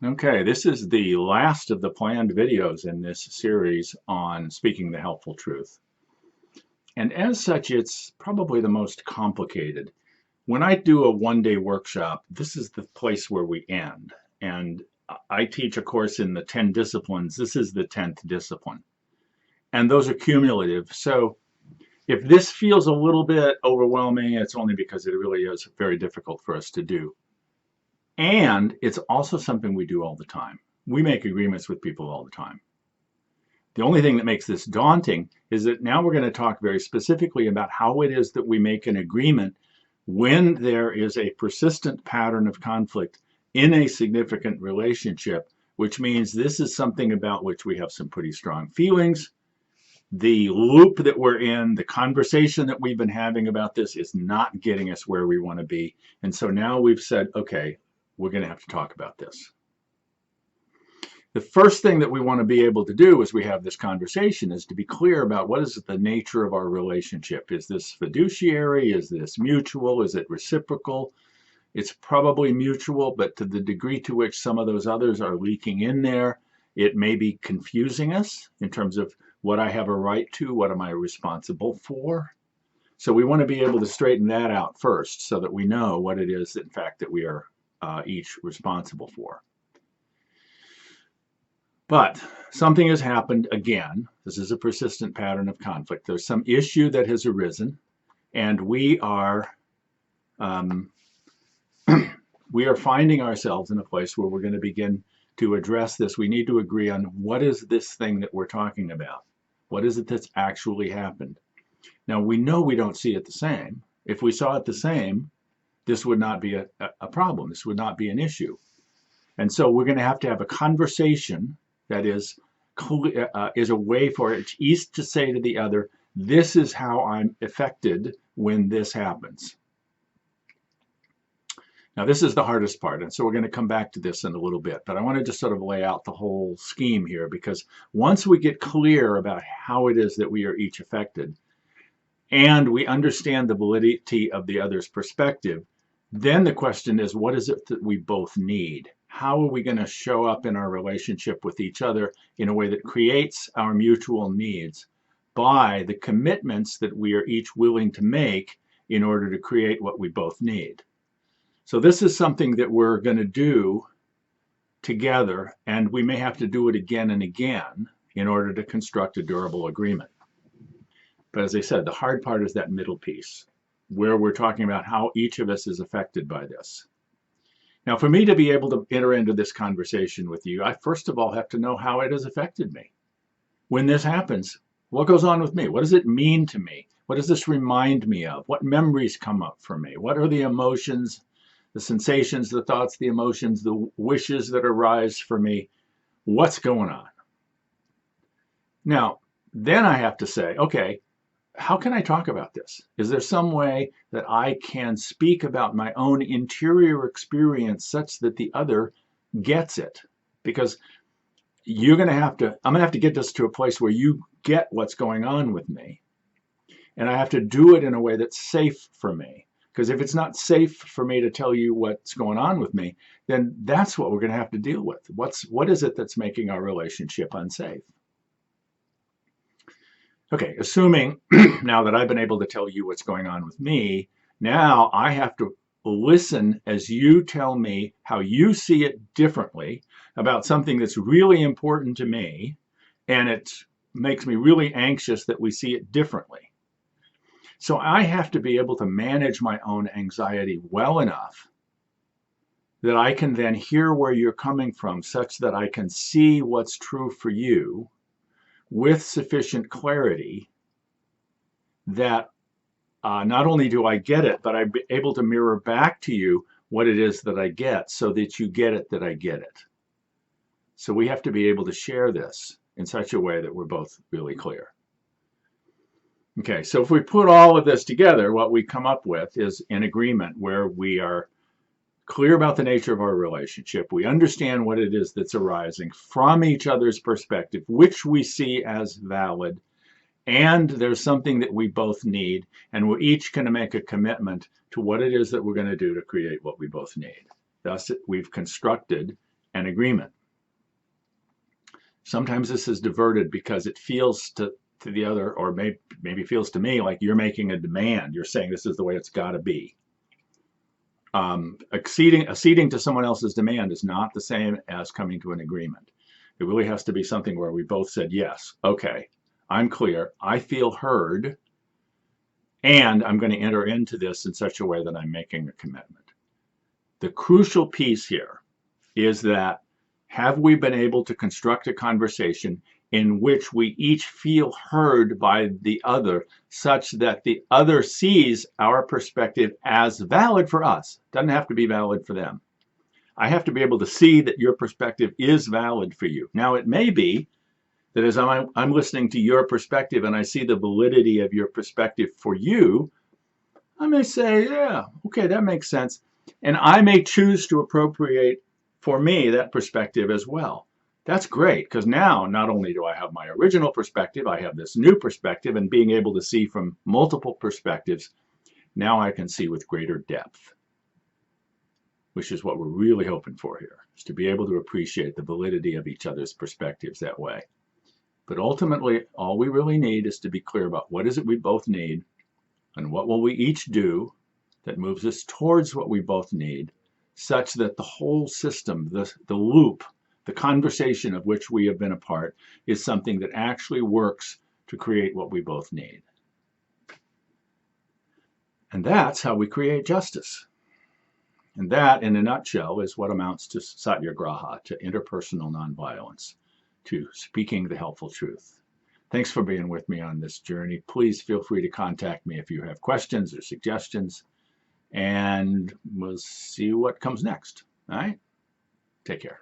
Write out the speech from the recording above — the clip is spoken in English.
Okay, this is the last of the planned videos in this series on speaking the helpful truth. And as such, it's probably the most complicated. When I do a one-day workshop, this is the place where we end. And I teach a course in the 10 disciplines. This is the 10th discipline. And those are cumulative. So if this feels a little bit overwhelming, it's only because it really is very difficult for us to do. And it's also something we do all the time. We make agreements with people all the time. The only thing that makes this daunting is that now we're going to talk very specifically about how it is that we make an agreement when there is a persistent pattern of conflict in a significant relationship, which means this is something about which we have some pretty strong feelings. The loop that we're in, the conversation that we've been having about this is not getting us where we want to be. And so now we've said, okay, we're going to have to talk about this. The first thing that we want to be able to do as we have this conversation is to be clear about what is the nature of our relationship. Is this fiduciary? Is this mutual? Is it reciprocal? It's probably mutual, but to the degree to which some of those others are leaking in there, it may be confusing us in terms of what I have a right to, what am I responsible for. So we want to be able to straighten that out first so that we know what it is, in fact, that we are each responsible for. But something has happened again. This is a persistent pattern of conflict. There's some issue that has arisen, and we are finding ourselves in a place where we're going to begin to address this. We need to agree on what is this thing that we're talking about? What is it that's actually happened? Now, we know we don't see it the same. If we saw it the same, this would not be a problem. This would not be an issue. And so we're going to have a conversation that is a way for each to say to the other, this is how I'm affected when this happens. Now, this is the hardest part, and so we're going to come back to this in a little bit, but I want to just sort of lay out the whole scheme here, because once we get clear about how it is that we are each affected, and we understand the validity of the other's perspective, then the question is, what is it that we both need? How are we going to show up in our relationship with each other in a way that creates our mutual needs by the commitments that we are each willing to make in order to create what we both need? So this is something that we're going to do together, and we may have to do it again and again in order to construct a durable agreement. But as I said, the hard part is that middle piece, where we're talking about how each of us is affected by this. Now, for me to be able to enter into this conversation with you, I first of all have to know how it has affected me. When this happens, what goes on with me? What does it mean to me? What does this remind me of? What memories come up for me? What are the emotions, the sensations, the thoughts, the emotions, the wishes that arise for me? What's going on? Now, then I have to say, okay, how can I talk about this? Is there some way that I can speak about my own interior experience such that the other gets it? Because I'm going to have to get this to a place where you get what's going on with me. And I have to do it in a way that's safe for me. Because if it's not safe for me to tell you what's going on with me, then that's what we're going to have to deal with. What is it that's making our relationship unsafe? Okay, assuming now that I've been able to tell you what's going on with me, now I have to listen as you tell me how you see it differently about something that's really important to me, and it makes me really anxious that we see it differently. So I have to be able to manage my own anxiety well enough that I can then hear where you're coming from, such that I can see what's true for you with sufficient clarity that not only do I get it, but I'm able to mirror back to you what it is that I get so that you get it that I get it. So we have to be able to share this in such a way that we're both really clear. Okay, so if we put all of this together, what we come up with is an agreement where we are clear about the nature of our relationship. We understand what it is that's arising from each other's perspective, which we see as valid. And there's something that we both need, and we're each going to make a commitment to what it is that we're going to do to create what we both need. Thus, we've constructed an agreement. Sometimes this is diverted because it feels to the other, or maybe feels to me like you're making a demand. You're saying this is the way it's got to be. Acceding to someone else's demand is not the same as coming to an agreement. It really has to be something where we both said, yes, okay, I'm clear, I feel heard, and I'm going to enter into this in such a way that I'm making a commitment. The crucial piece here is that, have we been able to construct a conversation in which we each feel heard by the other, such that the other sees our perspective as valid for us? Doesn't have to be valid for them. I have to be able to see that your perspective is valid for you. Now, it may be that as I'm listening to your perspective and I see the validity of your perspective for you, I may say, yeah, okay, that makes sense. And I may choose to appropriate for me that perspective as well. That's great, because now not only do I have my original perspective, I have this new perspective, and being able to see from multiple perspectives, now I can see with greater depth, which is what we're really hoping for here, is to be able to appreciate the validity of each other's perspectives that way. But ultimately, all we really need is to be clear about what is it we both need, and what will we each do that moves us towards what we both need, such that the whole system, the loop, the conversation of which we have been a part, is something that actually works to create what we both need. And that's how we create justice. And that, in a nutshell, is what amounts to satyagraha, to interpersonal nonviolence, to speaking the helpful truth. Thanks for being with me on this journey. Please feel free to contact me if you have questions or suggestions, and we'll see what comes next. All right? Take care.